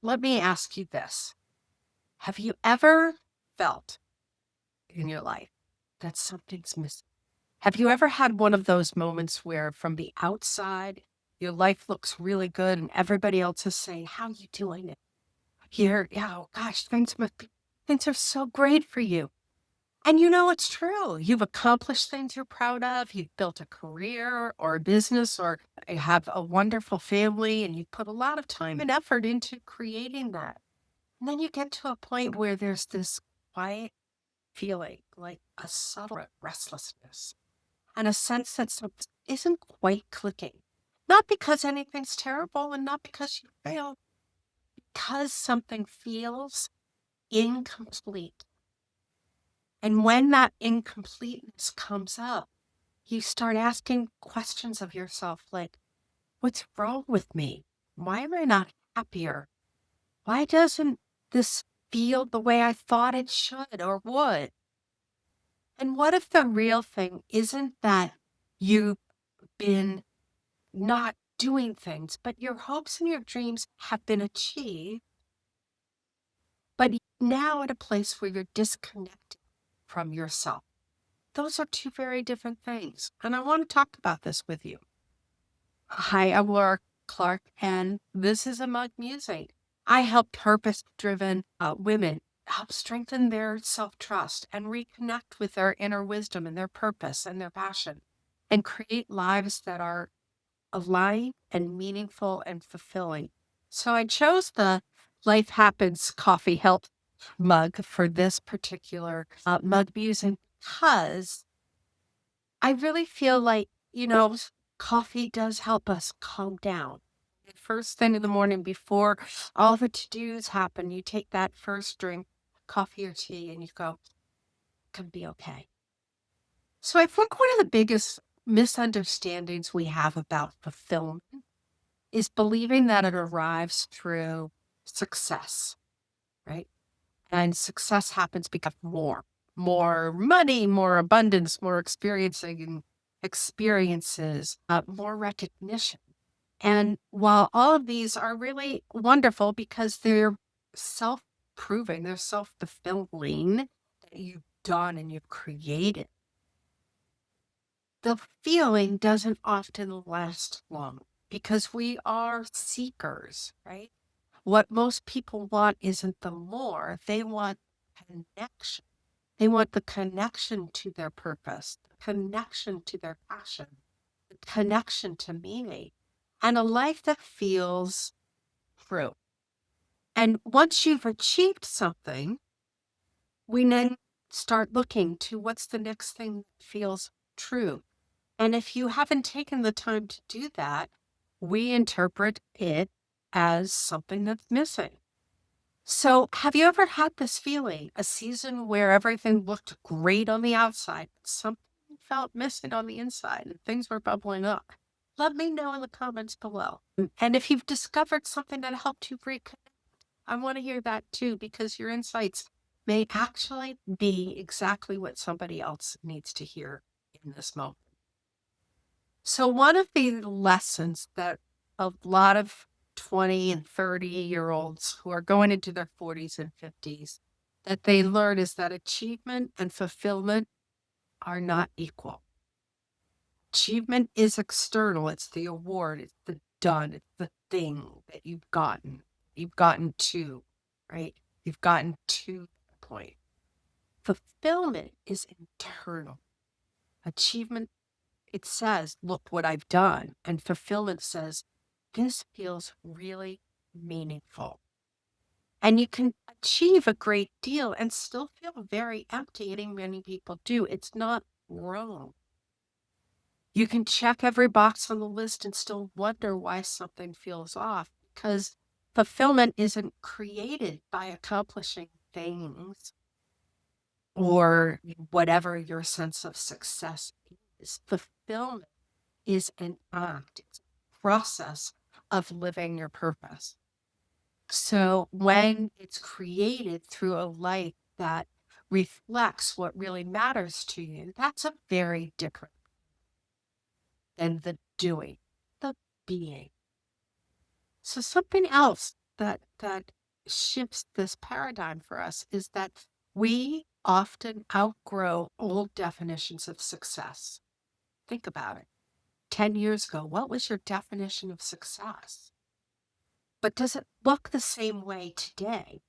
let me ask you this. Have you ever felt in your life that something's missing? Have you ever had one of those moments where from the outside, your life looks really good and everybody else is saying, how you doing it? Here, yeah, oh gosh, things are so great for you. And you know it's true. You've accomplished things you're proud of. You've built a career or a business, or you have a wonderful family, and you put a lot of time and effort into creating that. And then you get to a point where there's this quiet feeling, like a subtle restlessness and a sense that something isn't quite clicking. Not because anything's terrible and not because you failed, because something feels incomplete. And when that incompleteness comes up, you start asking questions of yourself like, what's wrong with me? Why am I not happier? Why doesn't this feel the way I thought it should or would? And what if the real thing isn't that you've been not doing things, but your hopes and your dreams have been achieved, but now at a place where you're disconnected from yourself? Those are two very different things. And I want to talk about this with you. Hi, I'm Laura Clark, and this is a Mug Musing. I help purpose-driven women help strengthen their self-trust and reconnect with their inner wisdom and their purpose and their passion and create lives that are aligned and meaningful and fulfilling. So I chose the Life Happens Coffee Help mug for this particular Mug Musing because I really feel like, coffee does help us calm down. The first thing in the morning before all the to-dos happen, you take that first drink, coffee or tea, and you go, can be okay. So I think one of the biggest misunderstandings we have about fulfillment is believing that it arrives through success, right? And success happens because of more money, more abundance, more experiencing experiences, more recognition. And while all of these are really wonderful because they're self-proving, they're self-fulfilling that you've done and you've created, the feeling doesn't often last long because we are seekers, right? What most people want isn't the more, they want connection. They want the connection to their purpose, the connection to their passion, the connection to meaning, and a life that feels true. And once you've achieved something, we then start looking to what's the next thing that feels true. And if you haven't taken the time to do that, we interpret it as something that's missing. So, have you ever had this feeling, a season where everything looked great on the outside, but something felt missing on the inside and things were bubbling up? Let me know in the comments below. And if you've discovered something that helped you reconnect, I want to hear that too, because your insights may actually be exactly what somebody else needs to hear in this moment. So, one of the lessons that a lot of 20 and 30-year-olds who are going into their 40s and 50s that they learn is that achievement and fulfillment are not equal. Achievement is external. It's the award, it's the done, it's the thing that you've gotten to, right? You've gotten to the point. Fulfillment is internal. Achievement, it says, look what I've done. And fulfillment says, this feels really meaningful. And you can achieve a great deal and still feel very empty. And many people do. It's not wrong. You can check every box on the list and still wonder why something feels off because fulfillment isn't created by accomplishing things or whatever your sense of success is. Fulfillment is an act, it's a process of living your purpose. So when it's created through a life that reflects what really matters to you, that's a very different than the doing, the being. So something else that that shifts this paradigm for us is that we often outgrow old definitions of success. Think about it. 10 years ago, what was your definition of success? But does it look the same way today?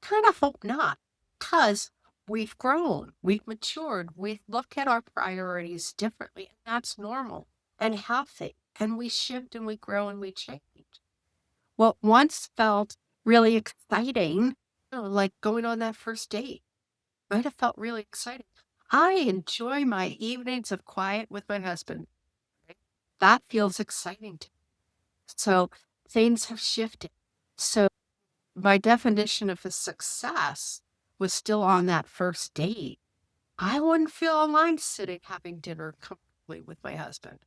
Kind of hope not, because we've grown, we've matured, we look at our priorities differently, and that's normal and healthy. And we shift and we grow and we change. What once felt really exciting, like going on that first date, might have felt really exciting. I enjoy my evenings of quiet with my husband. Right? That feels exciting to me. So things have shifted. So my definition of a success was still on that first date. I wouldn't feel aligned sitting having dinner comfortably with my husband.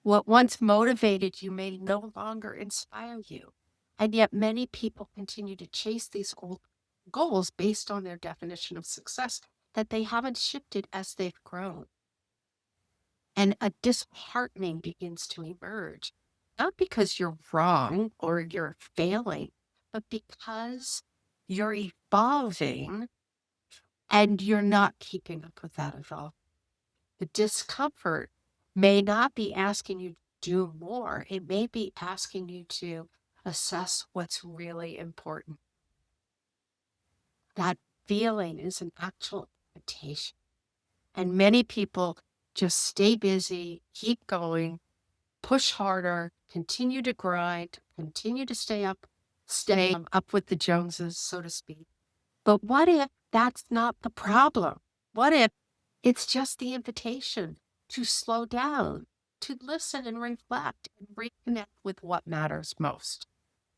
What once motivated you may no longer inspire you. And yet many people continue to chase these old goals based on their definition of success that they haven't shifted as they've grown. And a disheartening begins to emerge, not because you're wrong or you're failing, but because you're evolving and you're not keeping up with that at all. The discomfort may not be asking you to do more, it may be asking you to assess what's really important. That feeling is an actual invitation. And many people just stay busy, keep going, push harder, continue to grind, continue to stay up with the Joneses, so to speak. But what if that's not the problem? What if it's just the invitation to slow down, to listen and reflect and reconnect with what matters most?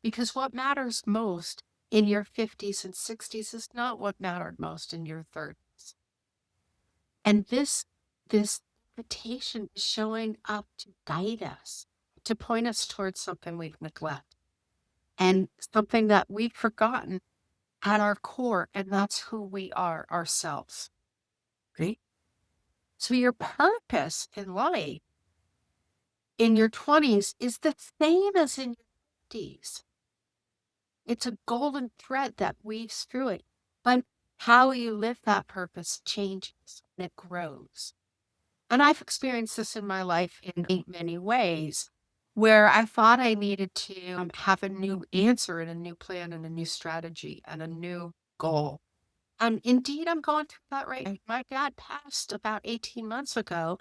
Because what matters most in your 50s and 60s is not what mattered most in your 30s. And this invitation is showing up to guide us, to point us towards something we've neglected and something that we've forgotten at our core, and that's who we are ourselves. Right? So your purpose in life in your 20s is the same as in your 50s. It's a golden thread that weaves through it. But how you live that purpose changes and it grows. And I've experienced this in my life in many ways where I thought I needed to have a new answer and a new plan and a new strategy and a new goal. And indeed, I'm going through that right now. My dad passed about 18 months ago,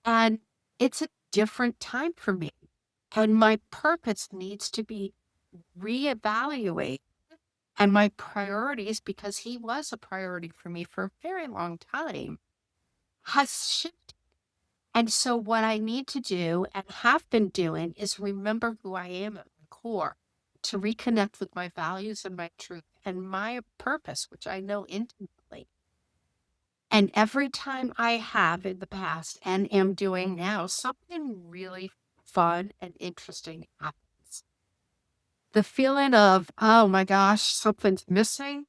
and it's a different time for me. And my purpose needs to be reevaluated. And my priorities, because he was a priority for me for a very long time, has shifted. And so what I need to do and have been doing is remember who I am at my core, to reconnect with my values and my truth and my purpose, which I know intimately. And every time I have in the past and am doing now, something really fun and interesting happens. The feeling of, oh my gosh, something's missing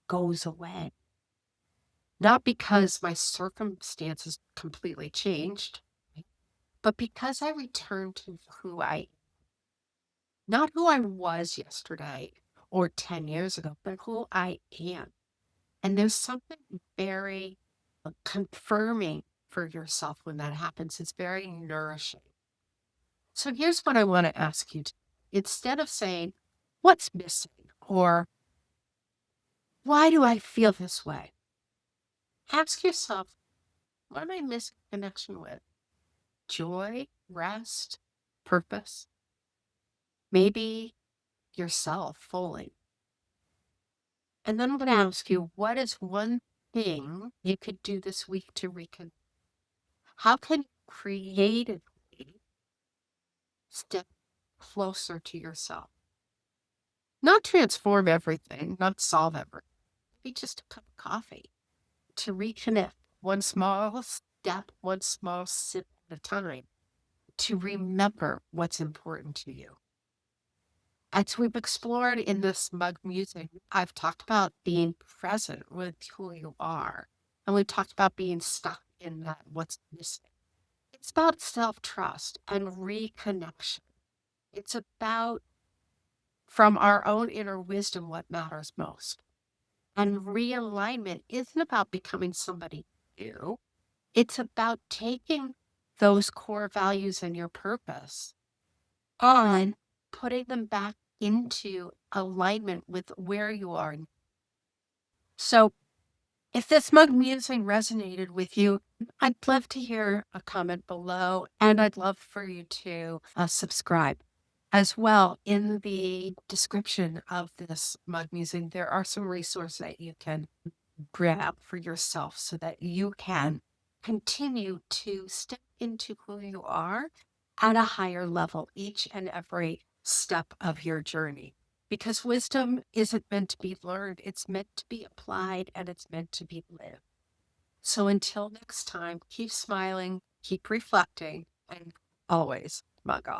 goes away. Not because my circumstances completely changed, but because I returned to who I, not who I was yesterday or 10 years ago, but who I am. And there's something very confirming for yourself when that happens. It's very nourishing. So here's what I want to ask you to, instead of saying, what's missing? Or why do I feel this way? Ask yourself, what am I missing connection with? Joy, rest, purpose? Maybe yourself fully. And then I'm going to ask you, what is one thing you could do this week to reconnect? How can you creatively step closer to yourself? Not transform everything, not solve everything. Maybe just a cup of coffee to reconnect. One small step, one small sip at a time to remember what's important to you. As we've explored in this Mug Musing, I've talked about being present with who you are. And we've talked about being stuck in that what's missing. It's about self-trust and reconnection. It's about from our own inner wisdom what matters most. And realignment isn't about becoming somebody new. It's about taking those core values and your purpose and putting them back into alignment with where you are. So if this mug musing resonated with you, I'd love to hear a comment below, and I'd love for you to subscribe. As well, in the description of this mug musing, there are some resources that you can grab for yourself so that you can continue to step into who you are at a higher level each and every step of your journey. Because wisdom isn't meant to be learned, it's meant to be applied and it's meant to be lived. So until next time, keep smiling, keep reflecting, and always mug on.